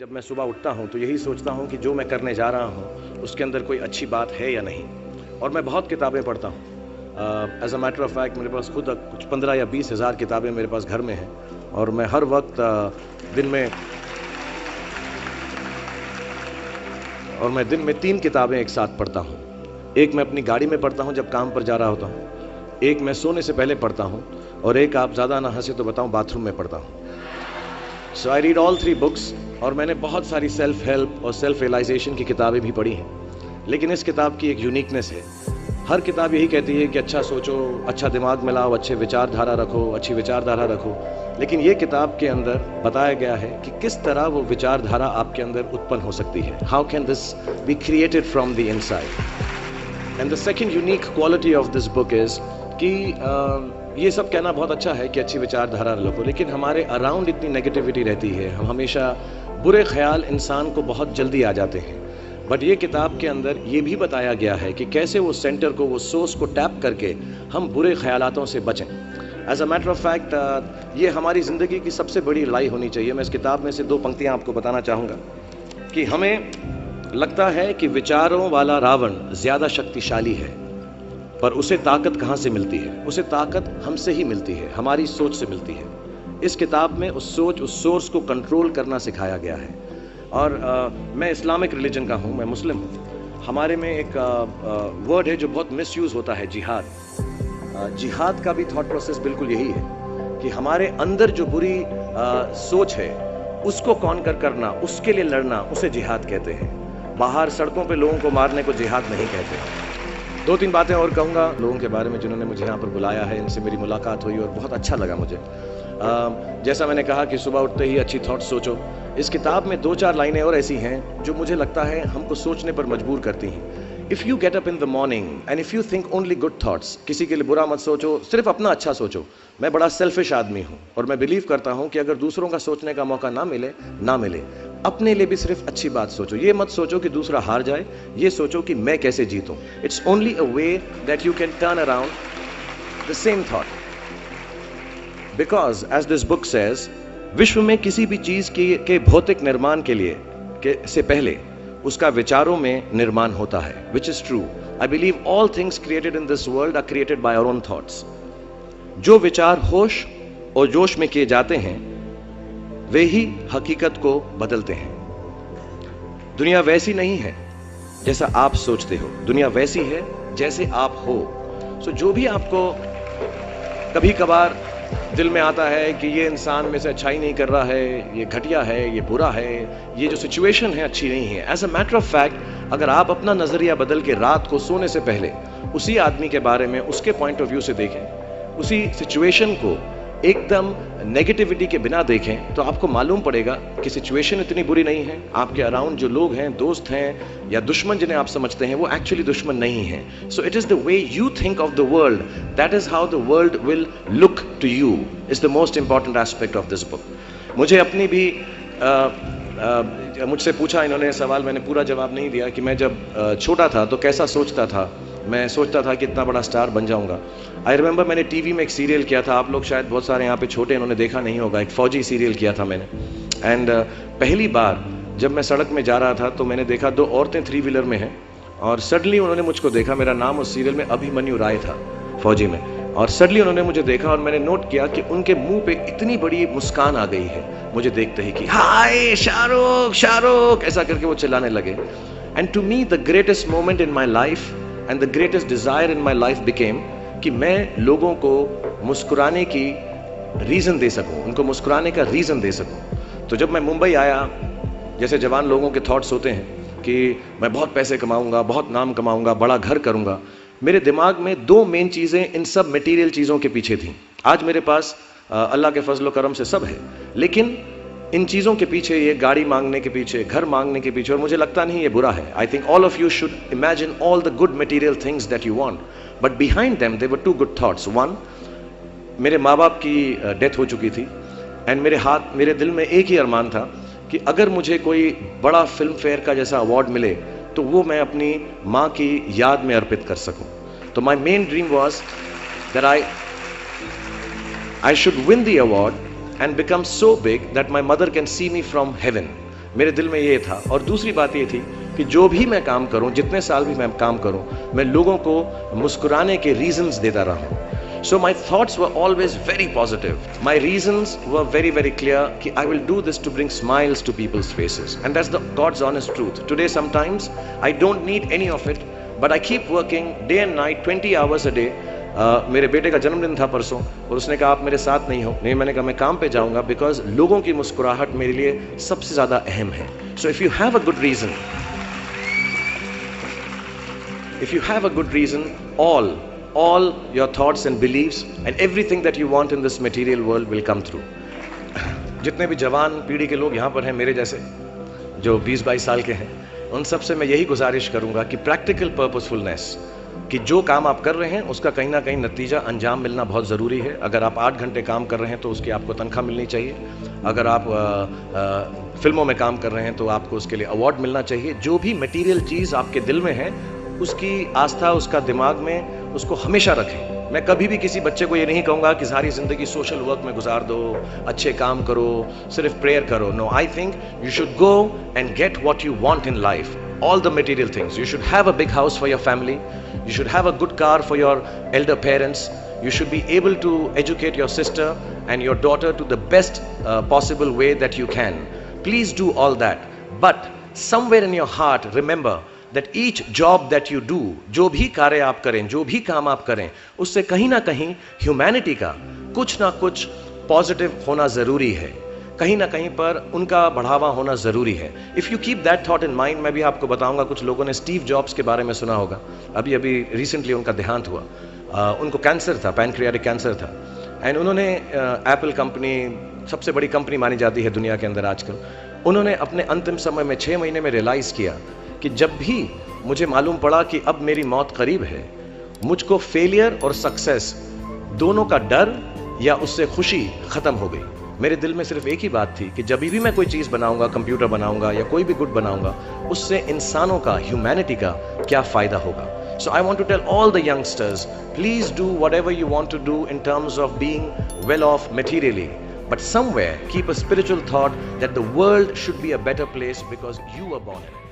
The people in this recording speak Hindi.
जब मैं सुबह उठता हूँ तो यही सोचता हूँ कि जो मैं करने जा रहा हूँ उसके अंदर कोई अच्छी बात है या नहीं। और मैं बहुत किताबें पढ़ता हूँ। As a matter of fact मेरे पास खुद कुछ 15 या 20 हज़ार किताबें मेरे पास घर में हैं। और मैं हर वक्त दिन में 3 किताबें एक साथ पढ़ता हूँ। एक मैं अपनी गाड़ी में पढ़ता हूँ जब काम पर जा रहा होता हूँ, एक मैं सोने से पहले पढ़ता हूँ, और एक, आप ज़्यादा ना हंसे तो बताऊँ, बाथरूम में पढ़ता हूँ। सो आई रीड ऑल 3 बुक्स। और मैंने बहुत सारी सेल्फ हेल्प और सेल्फ रियलाइजेशन की किताबें भी पढ़ी हैं, लेकिन इस किताब की एक यूनिकनेस है। हर किताब यही कहती है कि अच्छा सोचो, अच्छा दिमाग में लाओ, अच्छे विचारधारा रखो, अच्छी विचारधारा रखो। लेकिन ये किताब के अंदर बताया गया है कि किस तरह वो विचारधारा आपके अंदर उत्पन्न हो सकती है। How can this be created from the inside. And the second unique quality of this book is कि ये सब कहना बहुत अच्छा है कि अच्छी विचारधारा रखो, लेकिन हमारे अराउंड इतनी नेगेटिविटी रहती है, हम हमेशा बुरे ख्याल इंसान को बहुत जल्दी आ जाते हैं। बट ये किताब के अंदर ये भी बताया गया है कि कैसे वो सेंटर को, वो सोर्स को टैप करके हम बुरे ख्यालातों से बचें। As a matter of fact ये हमारी ज़िंदगी की सबसे बड़ी लड़ाई होनी चाहिए। मैं इस किताब में से 2 पंक्तियाँ आपको बताना चाहूँगा कि हमें लगता है कि विचारों वाला रावण ज़्यादा शक्तिशाली है, पर उसे ताकत कहाँ से मिलती है? उसे ताकत हमसे ही मिलती है, हमारी सोच से मिलती है। इस किताब में उस सोच, उस सोर्स को कंट्रोल करना सिखाया गया है। और मैं इस्लामिक रिलीजन का हूँ, मैं मुस्लिम हूँ। हमारे में एक वर्ड है जो बहुत मिसयूज़ होता है, जिहाद। जिहाद का भी थॉट प्रोसेस बिल्कुल यही है कि हमारे अंदर जो बुरी सोच है उसको कॉन्कर करना, उसके लिए लड़ना, उसे जिहाद कहते हैं। बाहर सड़कों पे लोगों को मारने को जिहाद नहीं कहते। 2-3 बातें और कहूँगा लोगों के बारे में जिन्होंने मुझे यहाँ पर बुलाया है, इनसे मेरी मुलाकात हुई और बहुत अच्छा लगा मुझे। जैसा मैंने कहा कि सुबह उठते ही अच्छी थॉट्स सोचो। इस किताब में 2-4 लाइनें और ऐसी हैं जो मुझे लगता है हमको सोचने पर मजबूर करती हैं। If you get up in the morning and if you think only good thoughts, किसी के लिए बुरा मत सोचो, सिर्फ अपना अच्छा सोचो। मैं बड़ा सेल्फिश आदमी हूँ और मैं बिलीव करता हूँ कि अगर दूसरों का सोचने का मौका ना मिले, अपने लिए भी सिर्फ अच्छी बात सोचो। ये मत सोचो कि दूसरा हार जाए, ये सोचो कि मैं कैसे जीतूं। It's only a way that you can turn around the same thought. Because as this book says, विश्व में किसी भी चीज के भौतिक निर्माण से पहले उसका विचारों में निर्माण होता है, which is true. I believe all things created in this world are created by our own thoughts. जो विचार होश और जोश में किए जाते हैं वे ही हकीकत को बदलते हैं। दुनिया वैसी नहीं है जैसा आप सोचते हो, दुनिया वैसी है जैसे आप हो। सो जो भी आपको कभी कभार दिल में आता है कि ये इंसान में से अच्छाई नहीं कर रहा है, ये घटिया है, ये बुरा है, ये जो सिचुएशन है अच्छी नहीं है, as a matter of fact अगर आप अपना नजरिया बदल के रात को सोने से पहले उसी आदमी के बारे में उसके पॉइंट ऑफ व्यू से देखें, उसी सिचुएशन को एकदम नेगेटिविटी के बिना देखें, तो आपको मालूम पड़ेगा कि सिचुएशन इतनी बुरी नहीं है। आपके अराउंड जो लोग हैं, दोस्त हैं या दुश्मन जिन्हें आप समझते हैं, वो एक्चुअली दुश्मन नहीं है। So it is the way you think of the world, that is how the world will look to you, is the most important aspect of this book. मुझे अपनी भी मुझसे पूछा इन्होंने सवाल, मैंने पूरा जवाब नहीं दिया कि मैं जब छोटा था तो कैसा सोचता था। मैं सोचता था कि इतना बड़ा स्टार बन जाऊंगा। आई रिमेंबर मैंने टीवी में एक सीरियल किया था, आप लोग शायद बहुत सारे यहाँ पे छोटे इन्होंने देखा नहीं होगा, एक फौजी सीरियल किया था मैंने। एंड पहली बार जब मैं सड़क में जा रहा था तो मैंने देखा 2 औरतें 3 व्हीलर में हैं और सडनली उन्होंने मुझको देखा। मेरा नाम उस सीरियल में अभिमन्यु राय था, फौजी में। और सडनली उन्होंने मुझे देखा और मैंने नोट किया कि उनके मुंह पे इतनी बड़ी मुस्कान आ गई है मुझे देखते ही कि हाय शाहरुख शाहरुख, ऐसा करके वो चिल्लाने लगे। And to me the greatest moment in my life and the greatest desire in my life became कि मैं लोगों को मुस्कुराने की रीजन दे सकूं, उनको मुस्कुराने का रीजन दे सकूं। तो जब मैं मुंबई आया, जैसे जवान लोगों के थॉट्स होते हैं कि मैं बहुत पैसे कमाऊंगा, बहुत नाम कमाऊंगा, बड़ा घर करूंगा, मेरे दिमाग में 2 मेन चीजें इन सब मटेरियल चीजों के पीछे थी। आज मेरे पास अल्लाह के फजल करम से सब है, लेकिन इन चीज़ों के पीछे, ये गाड़ी मांगने के पीछे, घर मांगने के पीछे, और मुझे लगता नहीं ये बुरा है। I think all of you should imagine all the good material things that you want, but behind them there were 2 good thoughts. 1, मेरे माँ बाप की डेथ हो चुकी थी एंड मेरे दिल में एक ही अरमान था कि अगर मुझे कोई बड़ा फिल्म फेयर का जैसा अवार्ड मिले तो वो मैं अपनी माँ की याद में अर्पित कर सकूं। तो my main dream was that I should win the award and become so big that my mother can see me from heaven. मेरे दिल में ये था। और दूसरी बात ये थी कि जो भी मैं काम करूं, जितने साल भी मैं काम करूं, मैं लोगों को मुस्कुराने के रीजंस देता रहा। So my thoughts were always very positive. My reasons were very, very clear कि I will do this to bring smiles to people's faces. And that's the God's honest truth. Today sometimes I don't need any of it, but I keep working day and night, 20 hours a day. मेरे बेटे का जन्मदिन था परसों और उसने कहा आप मेरे साथ नहीं हो। नहीं, मैंने कहा मैं काम पे जाऊंगा, बिकॉज लोगों की मुस्कुराहट मेरे लिए सबसे ज़्यादा अहम है। So if you have a good reason, if you have a good reason, all your thoughts and beliefs and everything that you want in this material world will come through. जितने भी जवान पीढ़ी के लोग यहाँ पर हैं मेरे जैसे, जो 20-22 साल के हैं, उन सब से मैं यही गुजारिश करूँगा कि प्रैक्टिकल पर्पसफुलनेस, कि जो काम आप कर रहे हैं उसका कहीं ना कहीं नतीजा अंजाम मिलना बहुत ज़रूरी है। अगर आप 8 घंटे काम कर रहे हैं तो उसकी आपको तनख्वाह मिलनी चाहिए। अगर आप फिल्मों में काम कर रहे हैं तो आपको उसके लिए अवार्ड मिलना चाहिए। जो भी मटीरियल चीज़ आपके दिल में है उसकी आस्था, उसका दिमाग में उसको हमेशा रखें। मैं कभी भी किसी बच्चे को ये नहीं कहूँगा कि सारी ज़िंदगी सोशल वर्क में गुजार दो, अच्छे काम करो, सिर्फ प्रेयर करो। No, I think you should go and get what you want in life, all the material things. You should have a big house for your family. You should have a good car for your elder parents. You should be able to educate your sister and your daughter to the best possible way that you can. Please do all that. But somewhere in your heart, remember that each job that you do, जो भी कार्य आप करें, जो भी काम आप करें, उससे कहीं ना कहीं ह्यूमैनिटी का कुछ ना कुछ पॉजिटिव होना ज़रूरी है। कहीं ना कहीं पर उनका बढ़ावा होना ज़रूरी है। If you keep that thought in mind, मैं भी आपको बताऊंगा, कुछ लोगों ने स्टीव जॉब्स के बारे में सुना होगा। अभी रिसेंटली उनका देहांत हुआ। उनको कैंसर था, पैनक्रियाटिक कैंसर था। एंड उन्होंने एप्पल कंपनी, सबसे बड़ी कंपनी मानी जाती है दुनिया के अंदर आजकल, उन्होंने अपने अंतिम समय में 6 महीने में रियलाइज़ किया कि जब भी मुझे मालूम पड़ा कि अब मेरी मौत करीब है, मुझको फेलियर और सक्सेस दोनों का डर या उससे खुशी ख़त्म हो गई। मेरे दिल में सिर्फ एक ही बात थी कि जब भी मैं कोई चीज़ बनाऊंगा, कंप्यूटर बनाऊंगा या कोई भी गुड बनाऊंगा, उससे इंसानों का, ह्यूमैनिटी का क्या फ़ायदा होगा। So I want to tell all the youngsters, please do whatever you want to do in terms of being well off materially, but somewhere keep a spiritual thought that the world should be a better place because you were born in it.